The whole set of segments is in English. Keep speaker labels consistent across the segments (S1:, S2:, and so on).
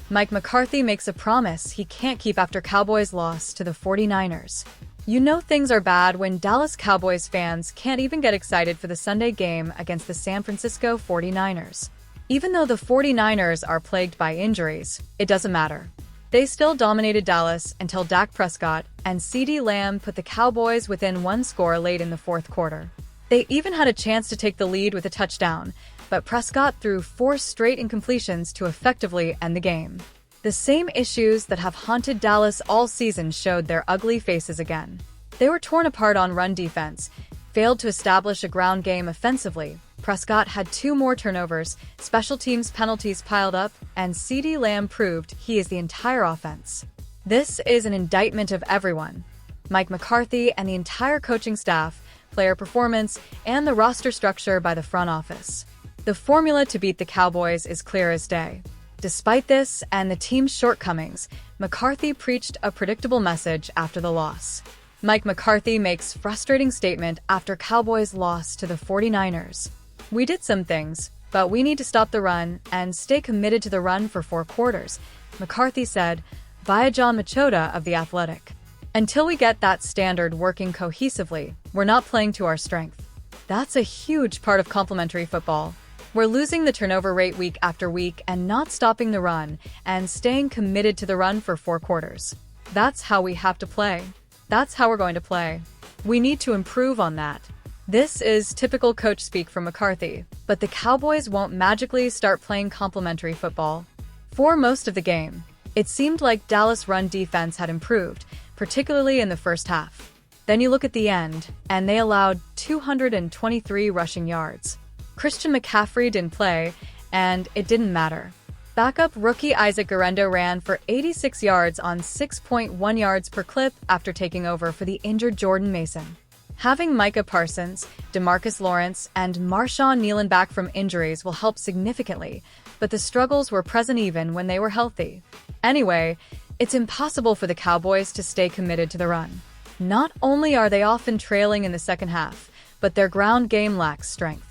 S1: Mike McCarthy makes a promise he can't keep after Cowboys' loss to the 49ers. You know things are bad when Dallas Cowboys fans can't even get excited for the Sunday game against the San Francisco 49ers. Even though the 49ers are plagued by injuries, it doesn't matter. They still dominated Dallas until Dak Prescott and CeeDee Lamb put the Cowboys within one score late in the fourth quarter. They even had a chance to take the lead with a touchdown, but Prescott threw 4 straight incompletions to effectively end the game. The same issues that have haunted Dallas all season showed their ugly faces again. They were torn apart on run defense, failed to establish a ground game offensively. Prescott had 2 more turnovers, special teams penalties piled up, and CeeDee Lamb proved he is the entire offense. This is an indictment of everyone: Mike McCarthy and the entire coaching staff, player performance, and the roster structure by the front office. The formula to beat the Cowboys is clear as day. Despite this and the team's shortcomings, McCarthy preached a predictable message after the loss. Mike McCarthy makes frustrating statement after Cowboys loss to the 49ers. "We did some things, but we need to stop the run and stay committed to the run for 4 quarters," McCarthy said, via John Machota of The Athletic. "Until we get that standard working cohesively, we're not playing to our strength. That's a huge part of complementary football. We're losing the turnover rate week after week and not stopping the run and staying committed to the run for 4 quarters. That's how we have to play. That's how we're going to play. We need to improve on that." This is typical coach speak from McCarthy, but the Cowboys won't magically start playing complementary football. For most of the game, it seemed like Dallas' run defense had improved, particularly in the first half. Then you look at the end, and they allowed 223 rushing yards. Christian McCaffrey didn't play, and it didn't matter. Backup rookie Isaac Guerendo ran for 86 yards on 6.1 yards per clip after taking over for the injured Jordan Mason. Having Micah Parsons, DeMarcus Lawrence, and Marshawn Kneeland back from injuries will help significantly, but the struggles were present even when they were healthy. Anyway, it's impossible for the Cowboys to stay committed to the run. Not only are they often trailing in the second half, but their ground game lacks strength.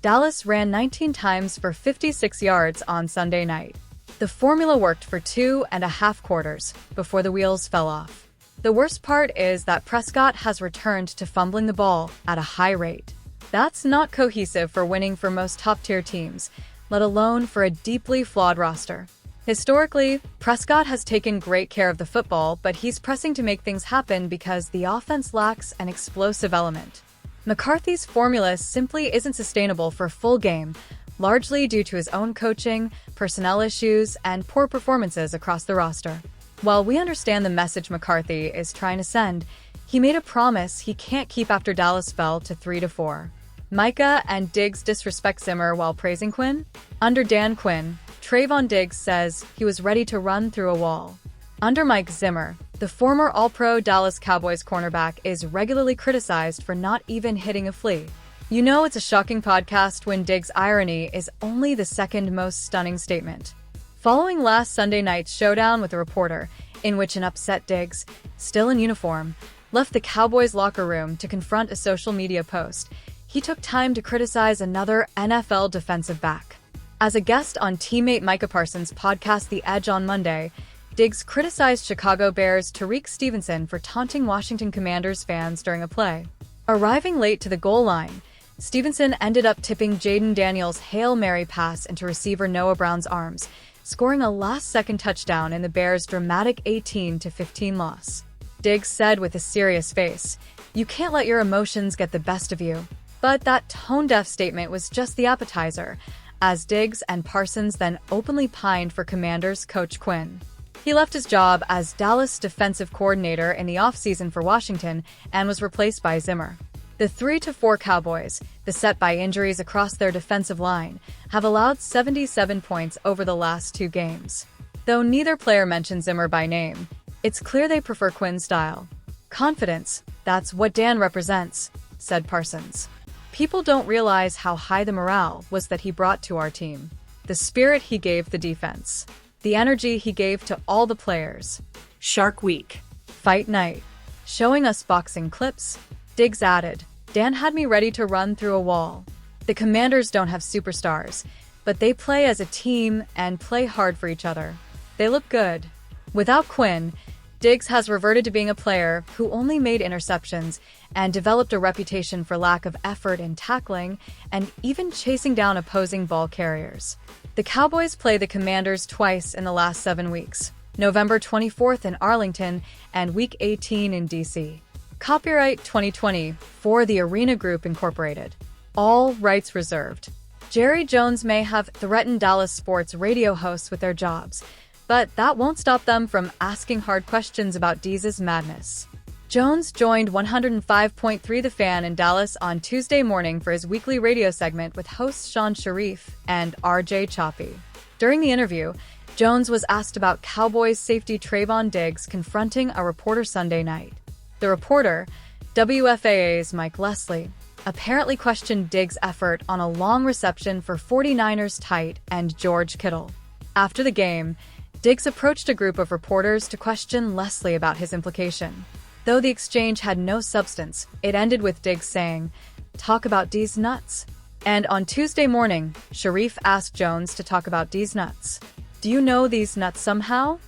S1: Dallas ran 19 times for 56 yards on Sunday night. The formula worked for 2.5 quarters before the wheels fell off. The worst part is that Prescott has returned to fumbling the ball at a high rate. That's not cohesive for winning for most top-tier teams, let alone for a deeply flawed roster. Historically, Prescott has taken great care of the football, but he's pressing to make things happen because the offense lacks an explosive element. McCarthy's formula simply isn't sustainable for a full game, largely due to his own coaching, personnel issues, and poor performances across the roster. While we understand the message McCarthy is trying to send, he made a promise he can't keep after Dallas fell to 3-4. Micah and Diggs disrespect Zimmer while praising Quinn? Under Dan Quinn, Trayvon Diggs says he was ready to run through a wall. Under Mike Zimmer, the former All-Pro Dallas Cowboys cornerback is regularly criticized for not even hitting a flea. You know it's a shocking podcast when Diggs' irony is only the second most stunning statement. Following last Sunday night's showdown with a reporter, in which an upset Diggs, still in uniform, left the Cowboys locker room to confront a social media post, he took time to criticize another NFL defensive back. As a guest on teammate Micah Parsons' podcast The Edge on Monday, Diggs criticized Chicago Bears' Tariq Stevenson for taunting Washington Commanders fans during a play. Arriving late to the goal line, Stevenson ended up tipping Jaden Daniels' Hail Mary pass into receiver Noah Brown's arms, scoring a last-second touchdown in the Bears' dramatic 18-15 loss. Diggs said with a serious face, "You can't let your emotions get the best of you." But that tone-deaf statement was just the appetizer, as Diggs and Parsons then openly pined for Commanders coach Quinn. He left his job as Dallas defensive coordinator in the offseason for Washington and was replaced by Zimmer. The 3-4 Cowboys, beset by injuries across their defensive line, have allowed 77 points over the last 2 games. Though neither player mentioned Zimmer by name, it's clear they prefer Quinn's style. "Confidence, that's what Dan represents," said Parsons. "People don't realize how high the morale was that he brought to our team. The spirit he gave the defense. The energy he gave to all the players. Shark Week. Fight night. Showing us boxing clips." Diggs added, "Dan had me ready to run through a wall. The Commanders don't have superstars, but they play as a team and play hard for each other. They look good. Without Quinn, Diggs has reverted to being a player who only made interceptions and developed a reputation for lack of effort in tackling and even chasing down opposing ball carriers. The Cowboys play the Commanders twice in the last 7 weeks, November 24th in Arlington and Week 18 in D.C. Copyright 2020 for the Arena Group Incorporated. All rights reserved. Jerry Jones may have threatened Dallas sports radio hosts with their jobs, but that won't stop them from asking hard questions about Deez's madness. Jones joined 105.3 The Fan in Dallas on Tuesday morning for his weekly radio segment with hosts Sean Sharif and RJ Choppy. During the interview, Jones was asked about Cowboys safety Trayvon Diggs confronting a reporter Sunday night. The reporter, WFAA's Mike Leslie, apparently questioned Diggs' effort on a long reception for 49ers tight end George Kittle. After the game, Diggs approached a group of reporters to question Leslie about his implication. Though the exchange had no substance, it ended with Diggs saying, "Talk about D's nuts." And on Tuesday morning, Sharif asked Jones to talk about D's nuts. "Do you know these nuts somehow?"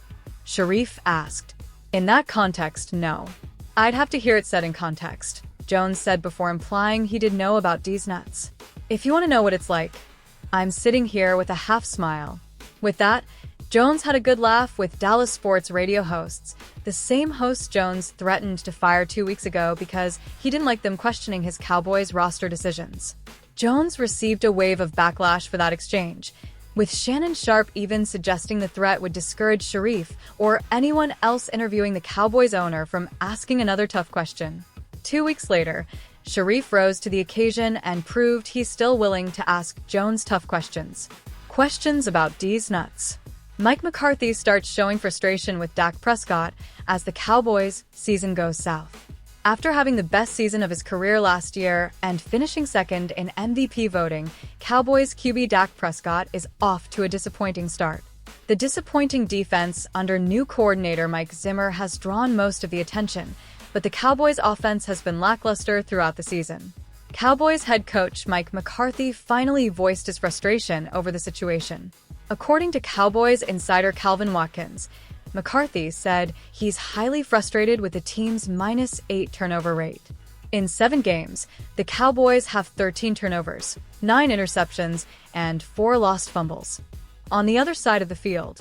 S1: Sharif asked. "In that context, no. I'd have to hear it said in context," Jones said before implying he did know about D's nuts. "If you want to know what it's like, I'm sitting here with a half smile." With that, Jones had a good laugh with Dallas sports radio hosts, the same hosts Jones threatened to fire 2 weeks ago because he didn't like them questioning his Cowboys roster decisions. Jones received a wave of backlash for that exchange, with Shannon Sharpe even suggesting the threat would discourage Sharif or anyone else interviewing the Cowboys owner from asking another tough question. 2 weeks later, Sharif rose to the occasion and proved he's still willing to ask Jones tough questions. Questions about D's nuts. Mike McCarthy starts showing frustration with Dak Prescott as the Cowboys' season goes south. After having the best season of his career last year and finishing second in MVP voting, Cowboys QB Dak Prescott is off to a disappointing start. The disappointing defense under new coordinator Mike Zimmer has drawn most of the attention, but the Cowboys' offense has been lackluster throughout the season. Cowboys head coach Mike McCarthy finally voiced his frustration over the situation. According to Cowboys insider Calvin Watkins, McCarthy said he's highly frustrated with the team's -8 turnover rate. In 7 games, the Cowboys have 13 turnovers, 9 interceptions, and 4 lost fumbles. On the other side of the field,